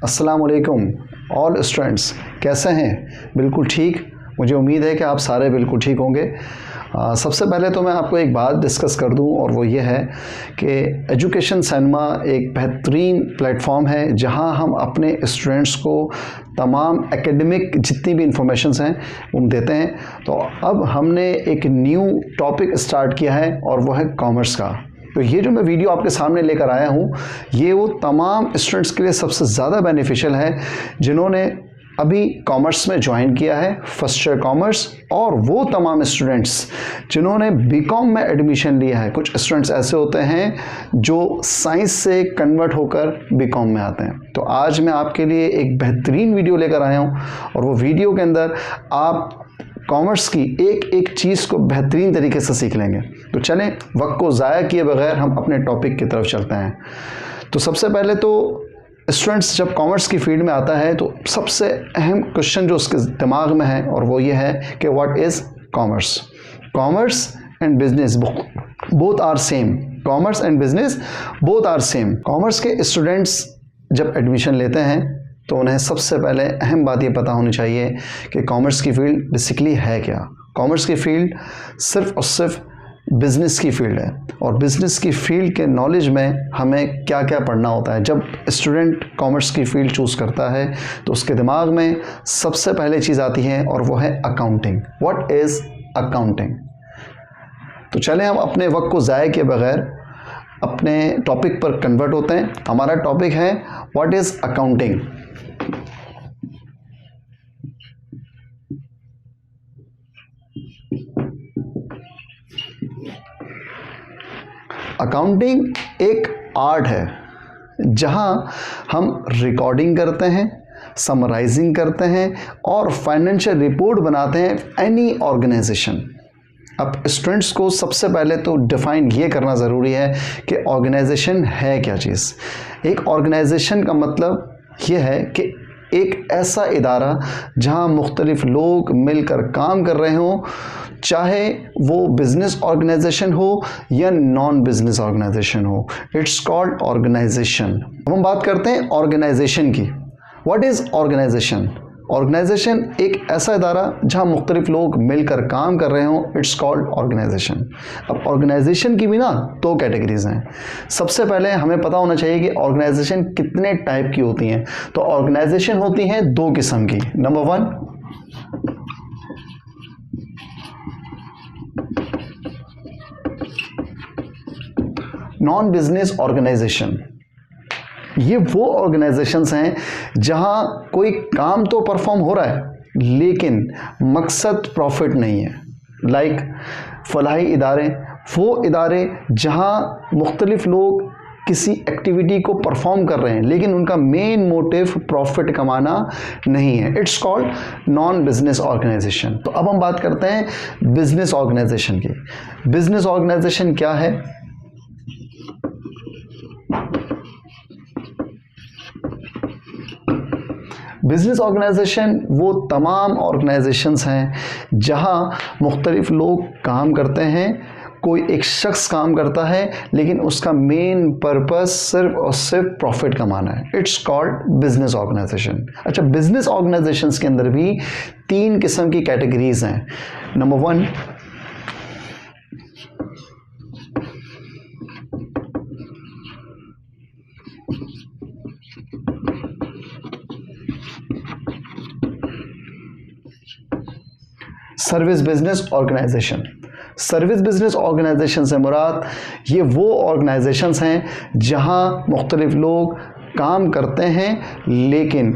अस्सलाम वालेकुम all students, कैसे हैं? बिल्कुल ठीक। मुझे उम्मीद है कि आप सारे बिल्कुल ठीक होंगे। सबसे पहले तो मैं आपको एक बात डिस्कस कर दूं और वो ये है कि एजुकेशन सिनेमा एक बेहतरीन प्लेटफॉर्म है जहां हम अपने स्टूडेंट्स को तमाम एकेडमिक जितनी भी इंफॉर्मेशंस हैं वो देते हैं। तो अब हमने एक न्यू टॉपिक स्टार्ट किया है और वो है कॉमर्स का। तो ये जो मैं वीडियो आपके सामने लेकर आया हूँ ये वो तमाम स्टूडेंट्स के लिए सबसे ज़्यादा बेनिफिशियल है जिन्होंने अभी कॉमर्स में ज्वाइन किया है, फर्स्ट ईयर कॉमर्स, और वो तमाम स्टूडेंट्स जिन्होंने बीकॉम में एडमिशन लिया है। कुछ स्टूडेंट्स ऐसे होते हैं जो साइंस से कन्वर्ट होकर बीकॉम में आते हैं। तो आज मैं आपके लिए एक बेहतरीन वीडियो लेकर आया हूँ और वो वीडियो के अंदर आप कॉमर्स की एक एक चीज़ को बेहतरीन तरीके से सीख लेंगे। तो चलें, वक्त को ज़ाया किए बगैर हम अपने टॉपिक की तरफ चलते हैं। तो सबसे पहले तो स्टूडेंट्स जब कॉमर्स की फील्ड में आता है तो सबसे अहम क्वेश्चन जो उसके दिमाग में है और वो ये है कि what is commerce. Commerce and business both are same. Commerce and business both are same. Commerce के स्टूडेंट्स जब एडमिशन लेते हैं तो उन्हें सबसे पहले अहम बात ये पता होनी चाहिए कि कॉमर्स की फील्ड बेसिकली है क्या। कॉमर्स की फील्ड सिर्फ और सिर्फ बिज़नेस की फील्ड है और बिज़नेस की फील्ड के नॉलेज में हमें क्या क्या पढ़ना होता है। जब स्टूडेंट कॉमर्स की फील्ड चूज़ करता है तो उसके दिमाग में सबसे पहले चीज़ आती है और वो है अकाउंटिंग। What is accounting. तो चलें हम अपने वक्त को ज़ाया किए बगैर अपने टॉपिक पर कन्वर्ट होते हैं। हमारा टॉपिक है व्हाट इज़ अकाउंटिंग। अकाउंटिंग एक आर्ट है जहां हम रिकॉर्डिंग करते हैं, समराइजिंग करते हैं और फाइनेंशियल रिपोर्ट बनाते हैं एनी ऑर्गेनाइजेशन। अब स्टूडेंट्स को सबसे पहले तो डिफाइन ये करना ज़रूरी है कि ऑर्गेनाइजेशन है क्या चीज़। एक ऑर्गेनाइजेशन का मतलब ये है कि एक ऐसा इदारा जहां मुख्तलिफ लोग मिलकर काम कर रहे हों, चाहे वो बिजनेस ऑर्गेनाइजेशन हो या नॉन बिजनेस ऑर्गेनाइजेशन हो। It's called organisation. हम बात करते हैं ऑर्गेनाइजेशन की। What is organisation. ऑर्गेनाइजेशन एक ऐसा इदारा जहां मुख्तलिफ लोग मिलकर काम कर रहे हों, इट्स कॉल्ड ऑर्गेनाइजेशन। अब ऑर्गेनाइजेशन की भी ना दो कैटेगरीज हैं। सबसे पहले हमें पता होना चाहिए कि ऑर्गेनाइजेशन कितने टाइप की होती हैं। तो ऑर्गेनाइजेशन होती हैं दो किस्म की। Number one, non business organisation. ये वो ऑर्गेनाइजेशंस हैं जहां कोई काम तो परफॉर्म हो रहा है लेकिन मकसद प्रॉफिट नहीं है। लाइक फलाही इदारे, वो इदारे जहां मुख्तलिफ लोग किसी एक्टिविटी को परफॉर्म कर रहे हैं लेकिन उनका मेन मोटिव प्रॉफिट कमाना नहीं है। It's called non business organisation. तो अब हम बात करते हैं बिजनेस ऑर्गेनाइजेशन की। बिजनेस ऑर्गेनाइजेशन क्या है? बिजनेस ऑर्गेनाइजेशन वो तमाम ऑर्गेनाइजेशंस हैं जहां मुख्तलिफ लोग काम करते हैं। कोई एक शख्स काम करता है लेकिन उसका मेन पर्पस सिर्फ और सिर्फ प्रॉफिट कमाना है। It's called business organisation. अच्छा, बिजनेस ऑर्गेनाइजेशंस के अंदर भी तीन किस्म की कैटेगरीज हैं। Number one, service business organisation. Service business organisation से मुराद ये वो ऑर्गेनाइजेशंस हैं जहां मुख्तलिफ लोग काम करते हैं लेकिन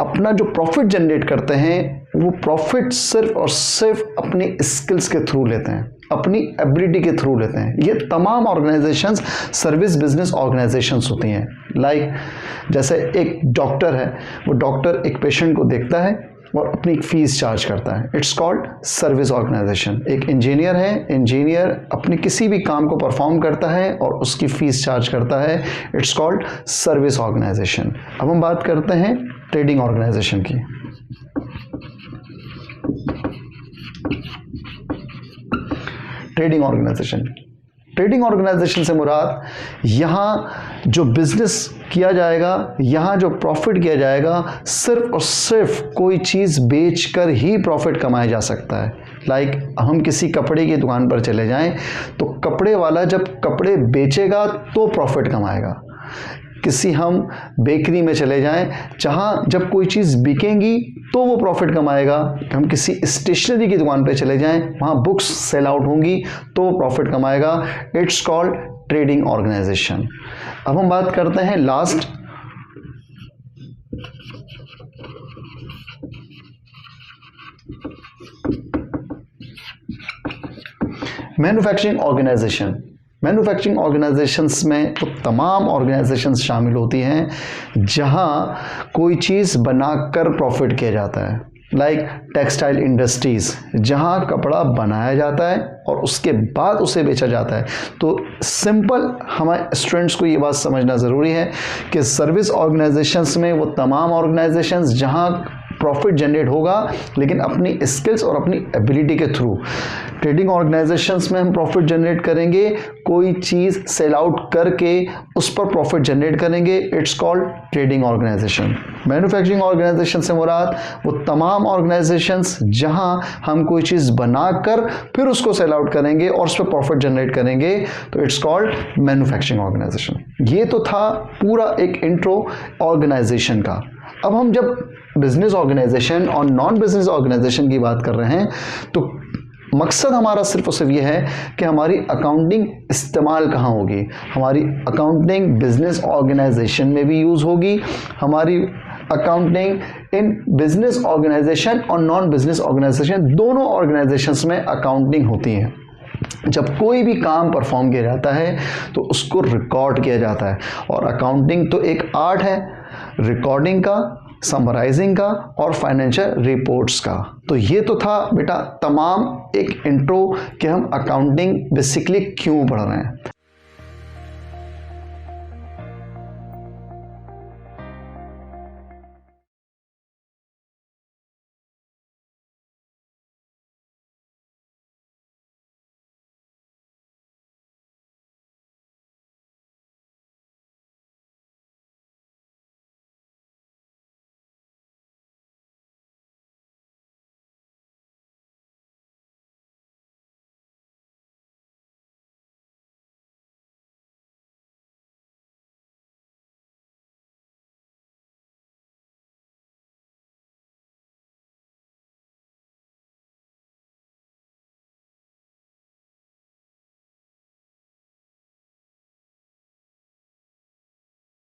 अपना जो प्रॉफिट जनरेट करते हैं वो प्रॉफिट सिर्फ और सिर्फ अपनी स्किल्स के थ्रू लेते हैं, अपनी एबिलिटी के थ्रू लेते हैं। ये तमाम ऑर्गेनाइजेशंस सर्विस बिजनेस ऑर्गेनाइजेशंस होती हैं। लाइक जैसे एक डॉक्टर है, वो डॉक्टर एक पेशेंट को देखता है और अपनी फीस चार्ज करता है। It's called service organisation. एक इंजीनियर है, इंजीनियर अपनी किसी भी काम को परफॉर्म करता है और उसकी फीस चार्ज करता है। It's called service organisation. अब हम बात करते हैं ट्रेडिंग ऑर्गेनाइजेशन की। ट्रेडिंग ऑर्गेनाइजेशन ट्रेडिंग ऑर्गेनाइजेशन से मुराद यहाँ जो बिजनेस किया जाएगा, यहाँ जो प्रॉफिट किया जाएगा, सिर्फ और सिर्फ कोई चीज़ बेचकर ही प्रॉफिट कमाया जा सकता है। लाइक हम किसी कपड़े की दुकान पर चले जाएं तो कपड़े वाला जब कपड़े बेचेगा तो प्रॉफिट कमाएगा। किसी हम बेकरी में चले जाएं, जहाँ जब कोई चीज़ बिकेंगी तो वो प्रॉफिट कमाएगा। हम किसी स्टेशनरी की दुकान पे चले जाएं, वहाँ बुक्स सेल आउट होंगी तो वो प्रॉफिट कमाएगा। It's called trading organisation. अब हम बात करते हैं last, manufacturing organisation. Manufacturing organisations में तो तमाम ऑर्गेनाइजेशंस शामिल होती हैं जहां कोई चीज़ बनाकर प्रॉफिट किया जाता है। लाइक टेक्सटाइल इंडस्ट्रीज़, जहां कपड़ा बनाया जाता है और उसके बाद उसे बेचा जाता है। तो सिंपल हमारे स्टूडेंट्स को ये बात समझना ज़रूरी है कि सर्विस ऑर्गेनाइजेशंस में वो तमाम ऑर्गेनाइजेशंस जहां प्रॉफिट जनरेट होगा लेकिन अपनी स्किल्स और अपनी एबिलिटी के थ्रू। ट्रेडिंग ऑर्गेनाइजेशंस में हम प्रॉफिट जनरेट करेंगे, कोई चीज़ सेल आउट करके उस पर प्रॉफिट जनरेट करेंगे। It's called trading organisation. Manufacturing organisation से मुराद वो तमाम ऑर्गेनाइजेशंस जहां हम कोई चीज़ बनाकर फिर उसको सेल आउट करेंगे और उस पर प्रॉफिट जनरेट करेंगे, तो इट्स कॉल्ड मैन्युफैक्चरिंग ऑर्गेनाइजेशन। ये तो था पूरा एक इंट्रो ऑर्गेनाइजेशन का। अब हम जब बिजनेस ऑर्गेनाइजेशन और नॉन बिजनेस ऑर्गेनाइजेशन की बात कर रहे हैं तो मकसद हमारा सिर्फ और सिर्फ ये है कि हमारी अकाउंटिंग इस्तेमाल कहाँ होगी। हमारी अकाउंटिंग बिजनेस ऑर्गेनाइजेशन में भी यूज़ होगी, हमारी अकाउंटिंग इन बिजनेस ऑर्गेनाइजेशन और नॉन बिजनेस ऑर्गेनाइजेशन, दोनों ऑर्गेनाइजेशंस में अकाउंटिंग होती है। जब कोई भी काम परफॉर्म किया जाता है तो उसको रिकॉर्ड किया जाता है, और अकाउंटिंग तो एक आर्ट है रिकॉर्डिंग का, समराइजिंग का और फाइनेंशियल रिपोर्ट्स का। तो ये तो था बेटा तमाम एक इंट्रो कि हम अकाउंटिंग बेसिकली क्यों पढ़ रहे हैं।